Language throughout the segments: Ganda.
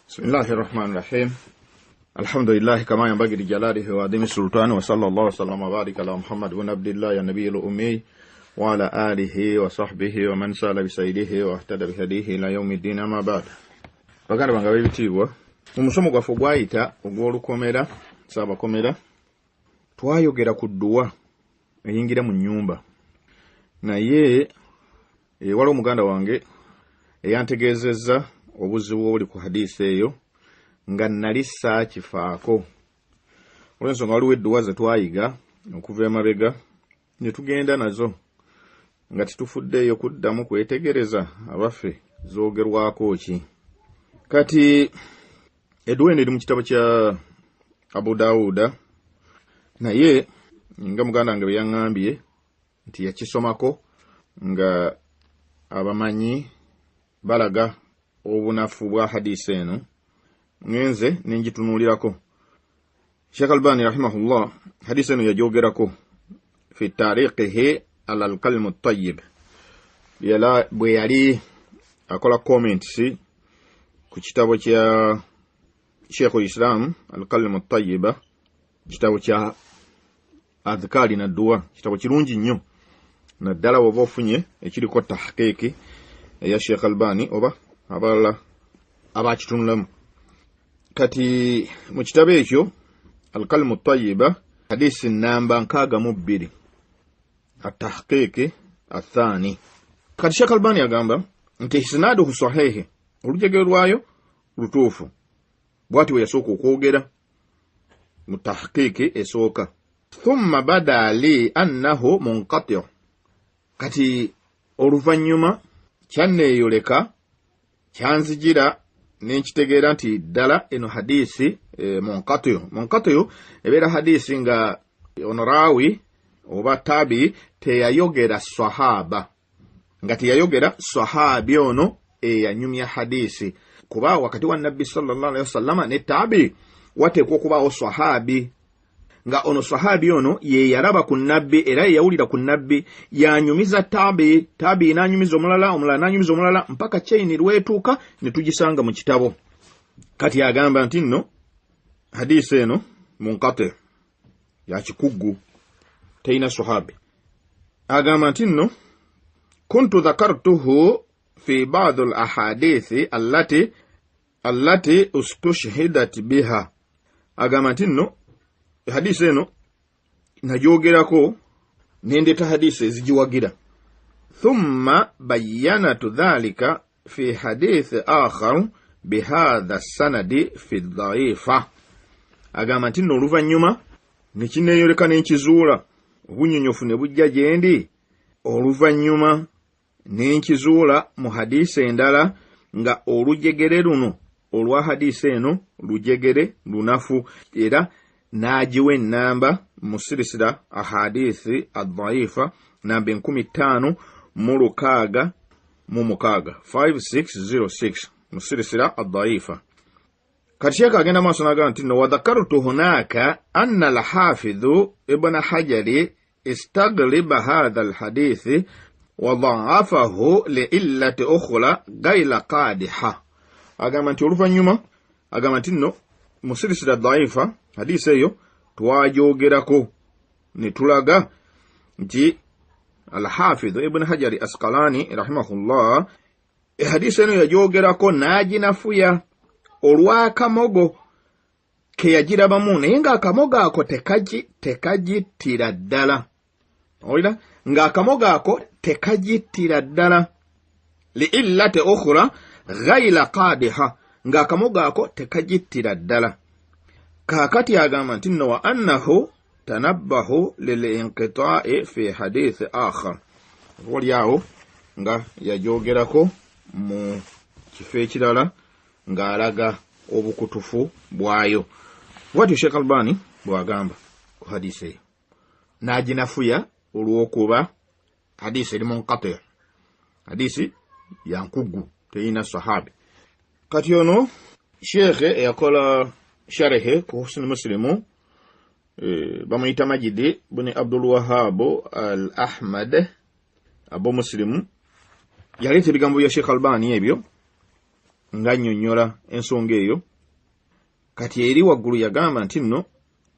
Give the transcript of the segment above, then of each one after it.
بسم الله الرحمن الرحيم. الحمد لله كما ينبغي لجلاله وعظيم السلطان، وصلى الله وسلم وبارك على محمد بن عبد الله النبي الأمي وعلى آله وصحبه ومن سال بسيده واهتدى بهديه إلى يوم الدين. أما بعد، baganda bange ab'ebitiibwa, mu musomo gwaffe gwayita ogw'olukomera saabakomera twayogera ku dduwa eyingira mu nnyumba, naye waliwo muganda wange eyantegeezezza obuzibu obuli ku hadisi eyo nga nali saakifaako. Olw'ensonga waliwo edduwa ze twayiga okuva emabega ne tugenda nazo nga tetufuddeeyo kuddamu kwetegereza abaffe zoogerwako ki. Kati edduwa eno eri mu kitabo kya Abu Dawuda, naye nga muganda wange bwe yaŋŋambye nti yakisomako nga abamanyi balaga obunafu bwa hadisi eno, ngenze nenjitunuulirako. Sheikh Albani rahimahullah hadisi eno yagyogerako fi tariqihi ala al-kalmu at-tayyib, bwe yali akola comments ku kitabo kya Sheikhul Islam al-kalmu at-tayyiba, kitabo kya adhkari na dua, kitabo kirungi nnyo naddala woba ofunye ekiriko tahqiqi eya Sheikh Albani oba abalala abakitunulamu. Kati mu kitabo ekyo al-kalmu at-tayyiba hadisi namba 62 at-tahqiqi athani. Kati Sheikh Albani agamba nti isnaduhu sahihi, olujegero lwayo lutuufu. Bwati we yasooka okwogera mu tahqiqi esooka, thumma bada li annahu munqati'. Kati oluvannyuma kyanneeyoleka, kyanzijira nenkitegeera nti ddala eno hadisi munqati'. Ebeera hadisi nga onorawi oba tabi teyayogera sahaba, nga teyayogera sahabi ono eyanyumya hadisi, kuba wakati wa nabbi sallallahu alaihi wasallama ne tabi wateekwa okubaawo sahabi, nga ono sahabi ono ye yaraba ku nabbi era ye yawulira ku nabbi, yanyumiza tabi nanyumiza omulala, omulala nanyumiza omulala, mpaka chaini lwetuuka ne tugisanga mu kitabo. Kati agamba nti nno hadisi eno munqati' ya kikuggu, teina sahabi. Agamba nti nno kuntu dhakartuhu fi ba'd al-ahadithi allati ustushhidat biha. Agamba nti nno hadisi eno nagyogerako nendeta hadisi ezigiwagira. Thumma bayyanatu dhalika fi hadith akhar bihadha sanadi fi dhaifa. Agamba nti nno oluvannyuma nekineeyoleka nenkizuula, obunyonyofu ne bujja gyendi, oluvannyuma nenkizuula mu hadisi endala nga olujegere luno olwa hadisi eno lujegere lunafu, era najiwe ennamba mu sirisira ahadithi ad-dhaifa namba 15,606 5606 mu sirisira ad-dhaifa. Kati Sheikh agenda maaso n'agamba nti wa dhakartu hunaka anna al-hafidhu ibn hajari istaghliba hadha al-hadithi wa dha'afahu li'illati ukhra ghayra qadiha. Agamba nti oluvannyuma, agamba nti nno mu sirisira ad-dhaifa hadisi eyo twajogerako ne tulaga nti al-hafidh ibn hajari asqalani rahimahullah hadisi eno yajogerako n'aginafuya olw'akamogo ke yagirabamu, naye ng'akamogo ako tekagittira ddala. Owulira ng'akamogo ako tekagittira ddala, li'illati ukhra ghayra qadiha, ng'akamogo ako tekagittira ddala. Kakati agamba nti nno wa annahu tanabbahu lil-inqita'i fi hadith akhar. Olyawo nga yajogerako mu kifo ekirala ng'alaga obukutufu bwayo. Bwatyo Sheikh Albani bwagamba ku hadisi eyo, n'aginafuya olw'okuba hadisi eri munqati', hadisi ya nkuggu, teyina sahabi. Kati ono Sheikh eyakola sharehe ku Husn Muslimu, bamuyita Majidi buni Abdul Wahhab al-Ahmad Abu Muslim, yaleeta ebigambo bya Sheikh Albani ebyo nga nnyonnyola ensonga eyo. Kati eri waggulu yagamba nti nno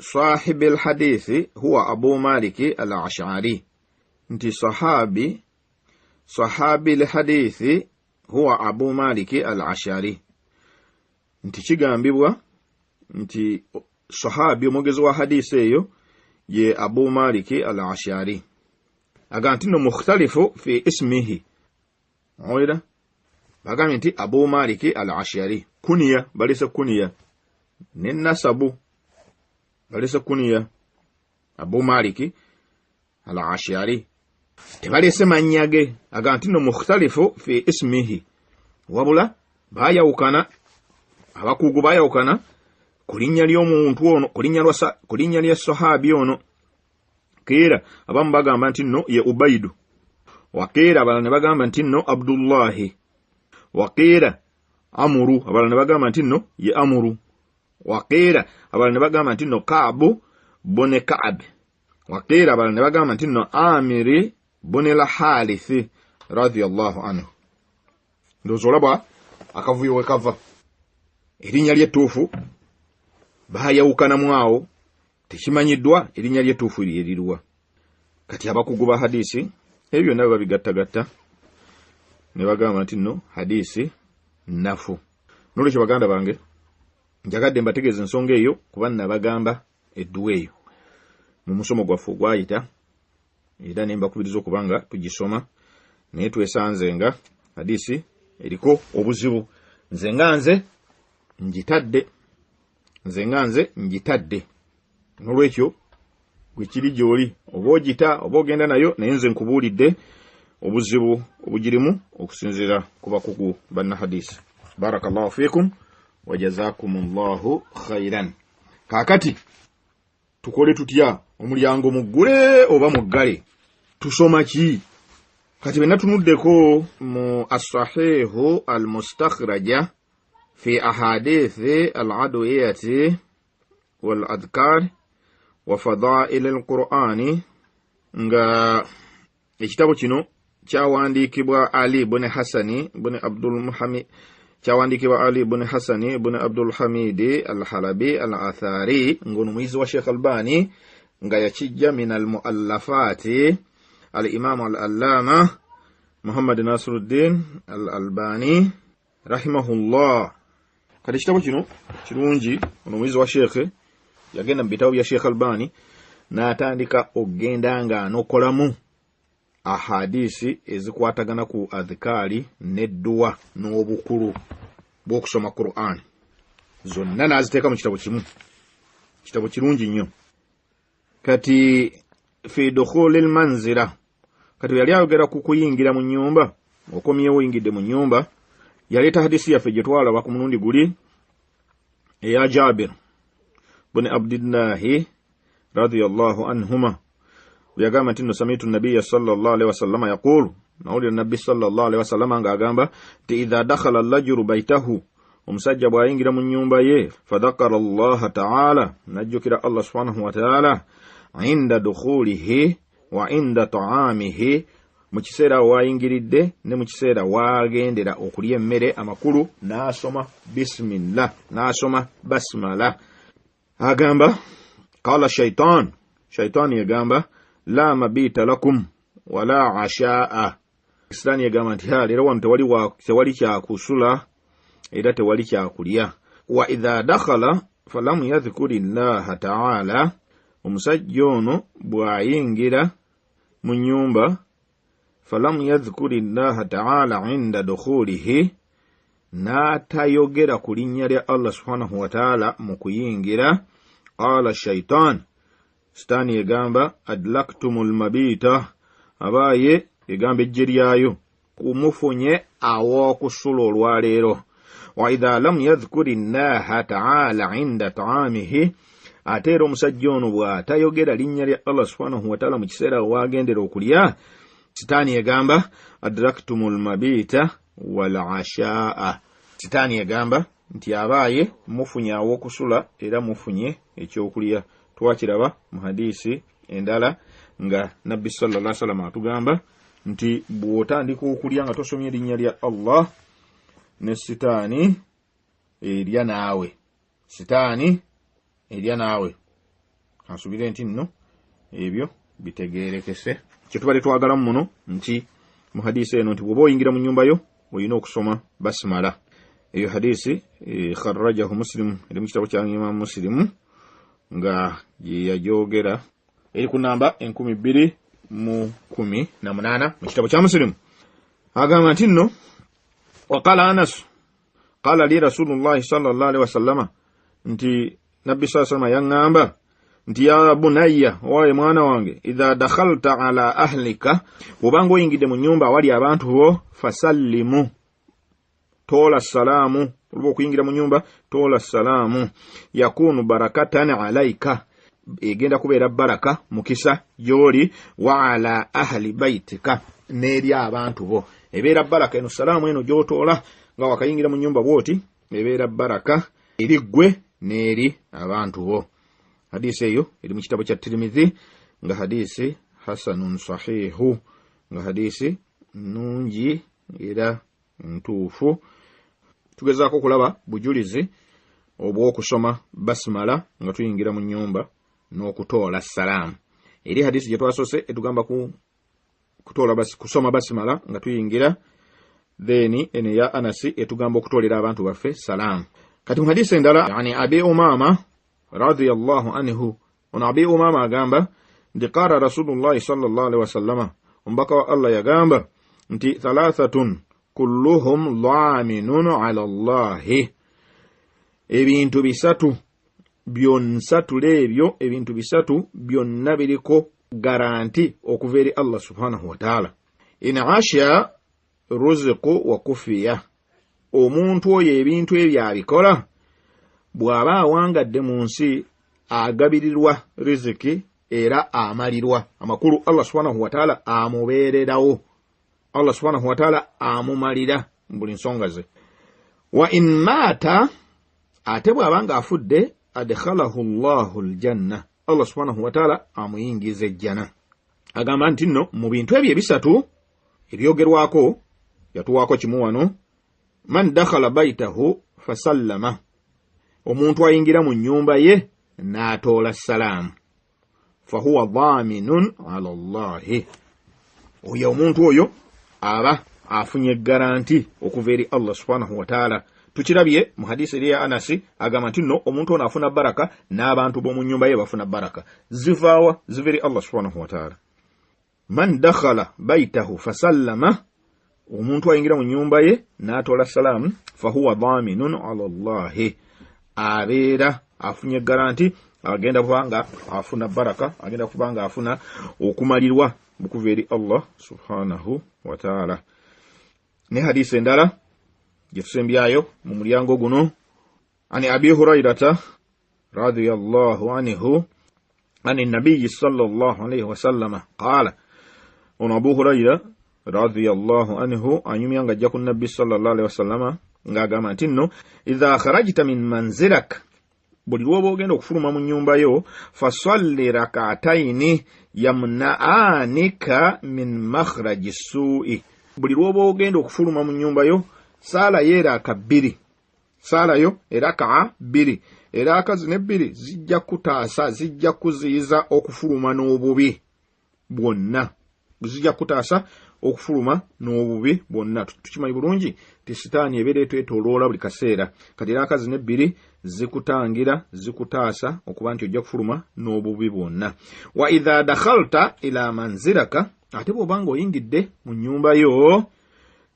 صاحب الحديث هو أبو مالك الأشعري. انت صحابي الحديث هو أبو مالك الأشعري. انت كيغامبيبوا انت صحابي مugezi wa hadisi eyo ye Abu Malik al-Ash'ari. Agantino mukhtalifu fi ismihi. Oida bagambye nti Abu Malik al-Ash'ari kuniya balisa kuniya ne nasabu balisa kuniya Abu Malik al-Ash'ari tebalese manyage. Agantino mukhtalifu fi ismihi wabula bayawukana abakugu bayawukana kulinnya ly'omuntu ono kulinnya lya sahabi ono. Keera abamu bagamba nti nno ye Ubaidu, wakeera abalala ne bagamba nti nno Abdullahi, wakeera Amuru abalala ne bagamba nti nno ye Amuru, wakeera abalala ne bagamba nti nno Kaabu bone Kaab, wakeera abalala ne bagamba nti nno Amiri bone la Harithi radiyallahu anhu. Ndowooza olaba akavuyo we kava. Erinnya ly'ettuufu bayawukanamu awo tekimanyiddwa erinnya ly'ettuufu lyeriruwa. Kati abakugu ba hadisi ebyo nabo babigattagatta ne bagamba nti nno hadisi nafu. Nolwekyo baganda bange njagadde mbategeeza ensonga eyo kuba nabagamba edduwa eyo mu musomo gwaffe gwayita era ne mbakubiriza okubanga tugisoma naye twesanze nga hadisi eriko obuzibu. Nze njitadde nolwekyo gwe kiri gy'oli oba ogita oba ogenda nayo naye nze nkubuulidde obuzibu obugirimu okusinziira ku bakugu banna hadisi. Barakallahu fiikum wa jazakumullahu khairan. Kaakati tukole tutya? Omulyango muggule oba muggale? Tusoma ki? Kati bena tunuddeko mu as-sahihu al-mustakhraja fi ahadithi al-adwiyati wal-adhkar wa fadail al-Qur'ani nga ekitabo kino kyawandiikibwa Ali ibn Hasani ibn Abdul Muhammad, kyawandiikibwa Ali ibn Hasani ibn Abdul Hamidi al-Halabi al-Athari ngono muyizi wa Sheikh Albani nga yakijja min al-muallafati al-Imam al-Allama Muhammad Nasiruddin al-Albani rahimahullah. Kati ekitabo kino kirungi, ono muyizi wa Sheikh yagenda mu bitabo bya Sheikh Albani n'atandika okgenda nga anokolamu ahadisi ezikwatagana ku adhikari n'edduwa n'obukulu bw'okusoma Qur'an. Zonna n'aziteeka mu kitabo kimu. Kitabo kirungi nnyo. Kati fi dukhulil manzila, kati yali ayogera ku kuyingira mu nnyumba. Okomyewo oyingidde mu nnyumba, yaleeta hadisi yaffe gye twalaba ku mulundi guli eya Jabir bin Abdillahi radiyallahu anhuma. Yagamba nti sami'tu an-nabiyya sallallahu alayhi wasallam yaqulu, nawulira nabbi sallallahu alayhi wasallam nga agamba ti idha dakhala al-rajulu baytahu, omusajja bw'ayingira mu nnyumba ye, fadhakara Allah ta'ala, najjukira Allah subhanahu wa ta'ala, inda dukhulihi wa inda ta'amihi, mu kiseera wayingiridde ne mu kiseera wagendera okulya emmere amakulu, n'asoma bismillah, n'asoma basmala. Agamba qala shaytan, shaytan yagamba la mabita lakum wala ashaa. Islam yagamba nti leero wano tewali kyakusula era tewali kyakulya. Wa idha dakhala falam yadhkuri llaha ta'ala, omusajja ono bw'ayingira mu nnyumba, falam yadhkuri llaha ta'ala inda dukhulihi, n'atayogera ku linnya lya Allah subhanahu wa ta'ala mu kuyingira, qala shaytan, sitaani yagamba adlaktumul mabita, abaaye egamba ejje lyayo kumufunye aw'okusula olwaleero. Wa idha lam yadhkuri llaha ta'ala inda ta'amihi, ate era omusajja ono bw'atayogera linnya lya Allah subhanahu wa ta'ala mu kiseera waagendera okulya, sitaani yagamba adraktumul mabita wal ashaa. Sitaani yagamba nti abaaye mufunye aw'okusula era mufunye ekyokulya. Twakiraba mu hadisi endala nga nabbi sallallahu alaihi wasallam atugamba nti bw'otandika okulya nga tosomye linnya lya Allah, ne sitaani erya naawe. Sitaani erya naawe. Kansubire nti nno ebyo bitegeerekese. Kye tubadde twagalamu muno nti mu hadisi eno nti bw'oba oyingira mu nnyumba yo olina okusoma basmala. Eyo hadisi kharrajahu Muslim, eri mu kitabo kya Imam Muslim nga yajogera eri ku namba 2218 mu kitabo kya Muslim. Agamba nti nno waqala Anas qala li Rasulullah sallallahu alaihi wasallama, nti Nabbi sallallahu alaihi wasallam yaŋŋamba nti ya bunayya, owaye mwana wange, idha dakhalta ala ahlika, bw'obanga oyingidde mu nnyumba awali abantu bo, fasallimu, tola salaamu. Olwo okuyingira mu nnyumba tola salaamu, yakunu barakatan alaika, egenda kubeera baraka, mukisa gy'oli, wa ala ahli baitika, n'eri abantu bo. Ebeera baraka eno salaamu eno gy'otoola nga wakayingira mu nnyumba bw'oti, ebeera baraka eri ggwe n'eri abantu bo. Hadisi eyo eri mu kitabo kya Tirmidhi nga hadisi hasanun sahihu, nga hadisi nungi era ntuufu. Tugezaako okulaba bujulizi obw'okusoma basmala nga tuyingira mu nnyumba n'okutoola salaamu. Eri hadisi gye twasose etugamba kusoma basmala nga tuyingira, then ene ya Anasi etugamba okutoolera abantu baffe salaamu. Kati mu hadisi endala yani Abi Umama radiyallahu anhu, ono Abi Umama agamba nti qala Rasulullah sallallahu alaihi wasallama, ombaka wa Allah yagamba nti thalathatun kulluhum dhaminun ala Allahi, ebintu bisatu byonna biriko garanti okuva eri Allah subhanahu wa ta'ala. In asha ruziqu wa kufiya, omuntu oyo ebintu ebyo abikola bw'aba awangadde mu nsi agabirirwa riziki era amalirwa. Amakulu Allah subhanahu wa ta'ala amubeererawo, Allah subhanahu wa ta'ala amumalira buli nsonga ze. Wa in mata, ate bw'abanga afudde, adkhalahu Allahu aljanna, Allah subhanahu wa ta'ala amuyingiza ejjana. Agamba nti nno mu bintu ebyo ebisatu ebyogerwako, yatuwaako kimu wano, man dakhala baitahu fasallama, omuntu ayingira mu nnyumba ye n'atoola salaamu, fahuwa dhaminun ala Allahi, oyo omuntu oyo aba afunye garanti okuva eri Allah subhanahu wa ta'ala. Tukirabye mu hadisi eri ya Anasi agamba nti nno omuntu ono afuna baraka n'abantu b'omu nnyumba ye bafuna baraka. Zivaawa? Ziva eri Allah subhanahu wa ta'ala. Man dakhala baitahu fasallama, omuntu ayingira mu nnyumba ye n'atoola salaamu, fahuwa dhaminun ala Allahi, abeera afunye garanti, agenda kubanga afuna baraka, agenda kubanga afuna okumalirwa bukuva eri Allah subhanahu wa ta'ala. Ne hadisi endala gye tusembyayo mu mulyango guno, ani Abi Hurairata radiyallahu anhu ani nabiyyi sallallahu alayhi wa sallama qala, ono Abu Huraira radiyallahu anhu anyumya nga ajja ku nabbi sallallahu alayhi wa sallama ng'agamba nti nno, idha kharajta min manzilak, buli lwoba ogenda okufuluma mu nnyumba yo, fasalli rak'ataini yamna'anika min makhraji su'i, buli lwoba ogenda okufuluma mu nnyumba yo, saalayo eraka bbiri, saalayo eraka bbiri. Eraka zino ebbiri zijja kutaasa, zijja kuziyiza okufuluma n'obubi bwonna, zijja kutaasa okufuluma n'obubi bwonna. Tukimanyi bulungi ti sitaani ebeera etwetooloola buli kaseera, kati eraka zino ebbiri zikutangira, zikutaasa okuba nti ojja kufuluma n'obubi bwonna. Wa idha dakhalta ila manzilaka, ate bw'obanga oyingidde mu nnyumba yo,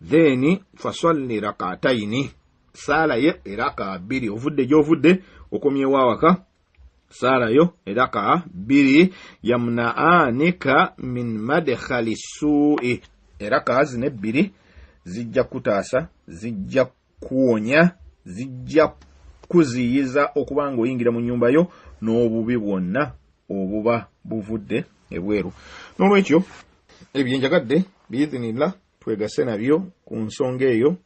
then fasalli rak'ataini, saalayo eraka bbiri. Ovudde gy'ovudde okomyewo awaka, saalayo eraka bbiri, yamna'anika min madkhali su'i, eraka zino ebbiri zijja kutaasa, zijja kuwonya, zijja kuziyiza okuba nga oyingira mu nnyumba yo n'obubi bwonna obuba buvudde ebweru. N'olwekyo ebyo njagadde biidhinillah twegase nabyo ku nsonga eyo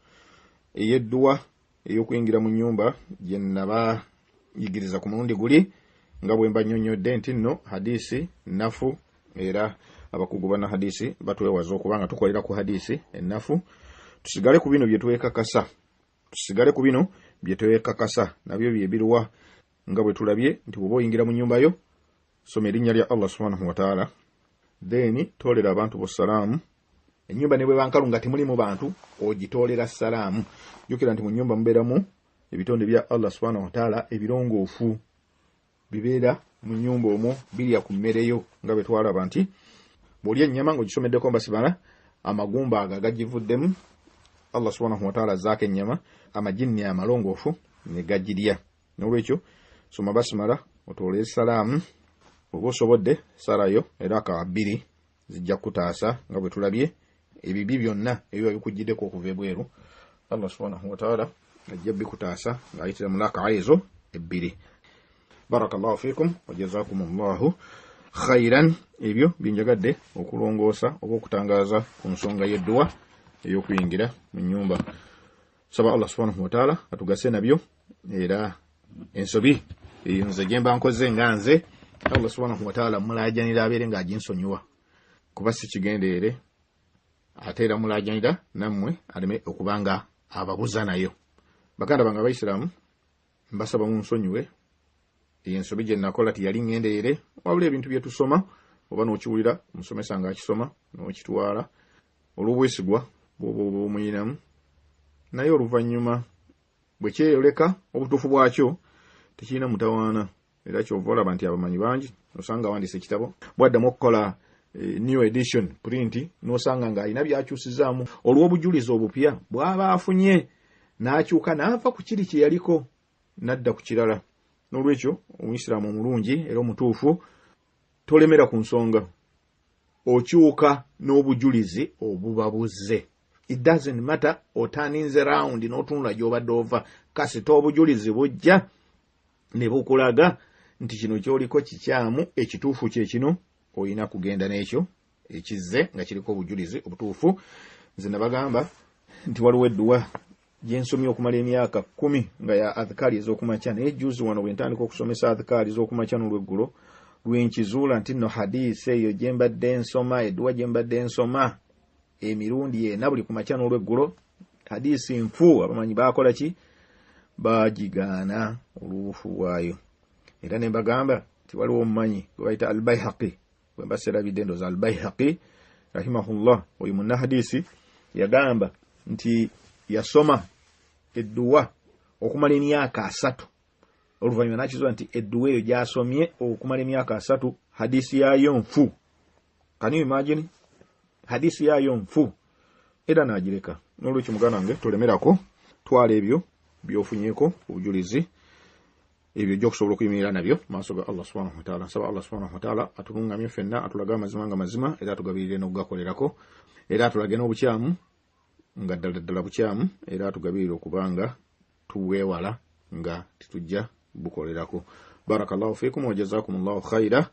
ey'edduwa ey'okuyingira mu nnyumba gye nabayigiriza ku mulundi guli, nga bwe mba nnyonnyodde nti nno hadisi nafu, era abakugu bana hadisi batwewaza okuba nga tukolera ku hadisi ennafu. Tusigale ku bino bye twekakasa tusigale ku bino bye twekakasa nabyo bye biruwa nga bwe tulabye nti bw'oba oyingira mu nnyumba yo soma erinnya lya Allah subhanahu wa ta'ala then toolera abantu bo salaamu. Ennyumba ne bwe bankalu nga temulimu bantu ogitoolera salaamu. Jjukira nti mu nnyumba mubeeramu ebitonde bya Allah subhanahu wa ta'ala ebirongoofu bibeera mu nnyumba omwo birya ku mmere yo nga bwe twalaba nti bw'olya ennyama ng'ogisomeddeko mbasibala amagumba ago agagivuddemu Allah subhanahu wa ta'ala zaaka ennyama amajinni amalongoofu ne gagirya. N'olwekyo soma basimala otoolere salaamu. Oba osobodde salayo era aka 2 zijja kutaasa nga bwe tulabye ebibi byonna ebiba bikujjiddeko okuva ebweru Allah subhanahu wa ta'ala ajja bikutaasa ng'ayitira mu laka ezo 2. Barakallahu fikum wa jazakumullahu khairan. Ebyo binjagadde okulongoosa oba okutangaaza ku nsonga y'edduwa ey'okuyingira mu nnyumba. Saba Allah subhanahu wa ta'ala atugase nabyo era ensobi nze gye mba nkoze nga nze Allah subhanahu wa ta'ala mulaajanira abeere ng'aginsonyiwa kuba si kigendeere ate era mulaajanira nammwe aleme okubanga ababuza nayo. Baganda bange Abaisiraamu mbasaba munsonyiwe ensobi gye nakola tiyali ngendeere wabula ebintu bye tusoma oba n'okiwulira omusomesa ng'akisoma n'okitwala olw'obwesigwa bw'oba omuyinamu naye oluvannyuma bwe kyeyoleka obutuufu bwakyo tekirina mutawaana era kyova olaba nti abamanyi bangi osanga awandiisa ekitabo bwaddamu okukola new edition print n'osanga ng'alina byakyusizaamu olw'obujulizi obupya bw'aba afunye n'akyuka n'ava ku kiri kye yaliko n'adda ku kirala. N'olwekyo omuyisiraamu omulungi era omutuufu tolemera ku nsonga okyuka n'obujulizi obubabuze. It doesn't matter otaninze round n'otunula gy'obadde ova kasita obujulizi bujja ne bukulaga nti kino kyoliko kikyamu ekituufu kye kino oyina kugenda n'ekyo ekizze nga kiriko obujulizi obutuufu. Nze nabagamba nti waliwo edduwa gye nsomye okumala emyaka 10 nga ya adhikaari ez'okumakya naye juzi wano bwe ntandika okusomesa adhikaari ez'okumakya n'olweggulo lwenkizuula nti nno hadiisi eyo gye mbadde nsoma edduwa gye mbadde nsoma emirundi yena buli kumakya n'olweggulo hadiisi nfu abamanyi baakola ki bagigaana olubufu bwayo. Era ne mbagamba nti waliwo omumanyi gwe bayita Al-Bayhaqi bwe mbaserabidde ndoza Al-Bayhaqi rahimahullah oyo munna hadiisi yagamba nti yasoma edduwa okumala emyaka 3 oluvannyuma n'akizuula nti edduwa eyo gy'asomye okumala emyaka 3 hadiisi yaayo nfu. Can you imagine? Hadiisi yaayo nfu era n'agireka. N'olwekyo muganda wange tolemerako twala ebyo byofunyeeko obujulizi ebyo gy'okusobola okuyimirira nabyo maaso ga Allah subhanahu wa ta'ala. Nsaba Allah subhanahu wa ta'ala atulungamye ffenna atulaga amazima nga mazima era atugabirire n'okugakolerako era atulage n'obukyamu nga ddala bukyamu era atugabirire okubanga tuweewala nga titujja bukolerako. Barakallahu fiikum wa jazakumullahu khaira.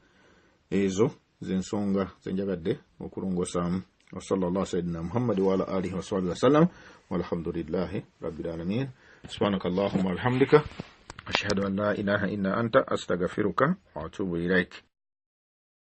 Ezo z'ensonga zenjagadde okulongosaamu. Wa sallallahu sayyidina Muhammad wa ala alihi wa sahbihi wa sallam walhamdulillahi rabbil alamin. Subhanakallahumma wa bihamdika ashhadu an la ilaha illa anta astaghfiruka wa atubu ilaik.